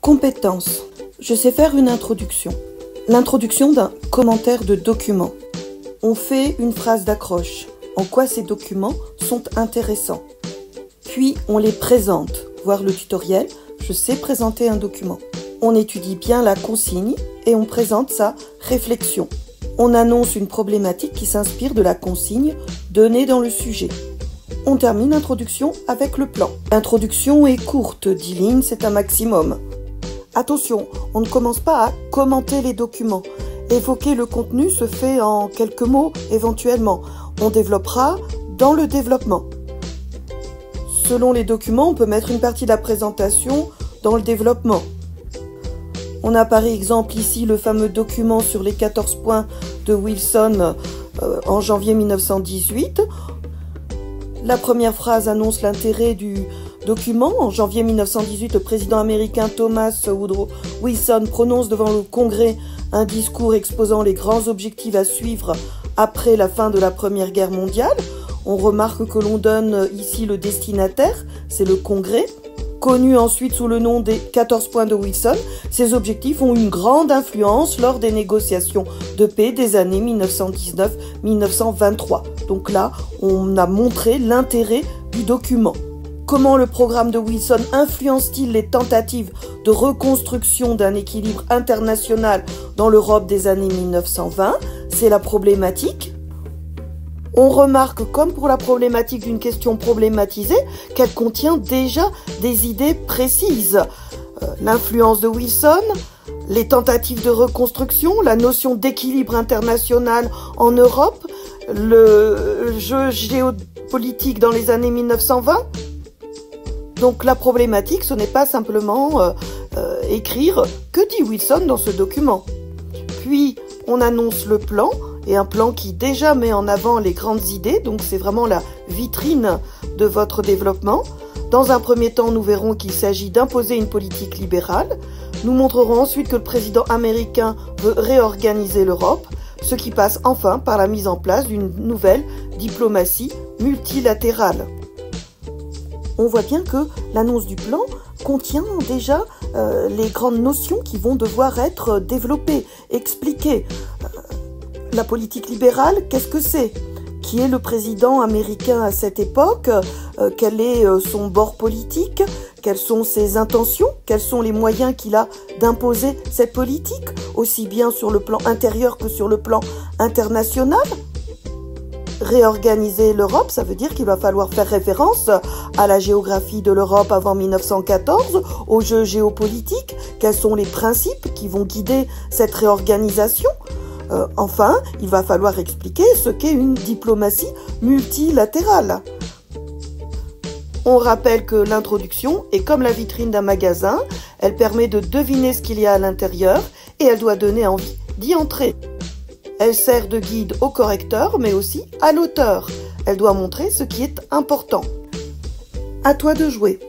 Compétences. Je sais faire une introduction. L'introduction d'un commentaire de document. On fait une phrase d'accroche. En quoi ces documents sont intéressants. Puis on les présente. Voir le tutoriel, je sais présenter un document. On étudie bien la consigne et on présente sa réflexion. On annonce une problématique qui s'inspire de la consigne donnée dans le sujet. On termine l'introduction avec le plan. L'introduction est courte, 10 lignes, c'est un maximum. Attention, on ne commence pas à commenter les documents. Évoquer le contenu se fait en quelques mots éventuellement. On développera dans le développement. Selon les documents, on peut mettre une partie de la présentation dans le développement. On a par exemple ici le fameux document sur les 14 points de Wilson en janvier 1918. La première phrase annonce l'intérêt du document. En janvier 1918, le président américain Thomas Woodrow Wilson prononce devant le Congrès un discours exposant les grands objectifs à suivre après la fin de la Première Guerre mondiale. On remarque que l'on donne ici le destinataire, c'est le Congrès. Connu ensuite sous le nom des 14 points de Wilson, ces objectifs ont une grande influence lors des négociations de paix des années 1919-1923. Donc là, on a montré l'intérêt du document. Comment le programme de Wilson influence-t-il les tentatives de reconstruction d'un équilibre international dans l'Europe des années 1920 ? C'est la problématique. On remarque, comme pour la problématique d'une question problématisée, qu'elle contient déjà des idées précises. L'influence de Wilson, les tentatives de reconstruction, la notion d'équilibre international en Europe, le jeu géopolitique dans les années 1920. Donc la problématique, ce n'est pas simplement écrire « Que dit Wilson dans ce document ?» Puis on annonce le plan, et un plan qui déjà met en avant les grandes idées, donc c'est vraiment la vitrine de votre développement. Dans un premier temps, nous verrons qu'il s'agit d'imposer une politique libérale. Nous montrerons ensuite que le président américain veut réorganiser l'Europe, ce qui passe enfin par la mise en place d'une nouvelle diplomatie multilatérale. On voit bien que l'annonce du plan contient déjà les grandes notions qui vont devoir être développées, expliquées. La politique libérale, qu'est-ce que c'est ? Qui est le président américain à cette époque ? Quel est son bord politique ? Quelles sont ses intentions ? Quels sont les moyens qu'il a d'imposer cette politique, aussi bien sur le plan intérieur que sur le plan international ? Réorganiser l'Europe, ça veut dire qu'il va falloir faire référence à la géographie de l'Europe avant 1914, aux jeux géopolitiques, quels sont les principes qui vont guider cette réorganisation. Enfin, il va falloir expliquer ce qu'est une diplomatie multilatérale. On rappelle que l'introduction est comme la vitrine d'un magasin, elle permet de deviner ce qu'il y a à l'intérieur et elle doit donner envie d'y entrer. Elle sert de guide au correcteur mais aussi à l'auteur. Elle doit montrer ce qui est important. À toi de jouer.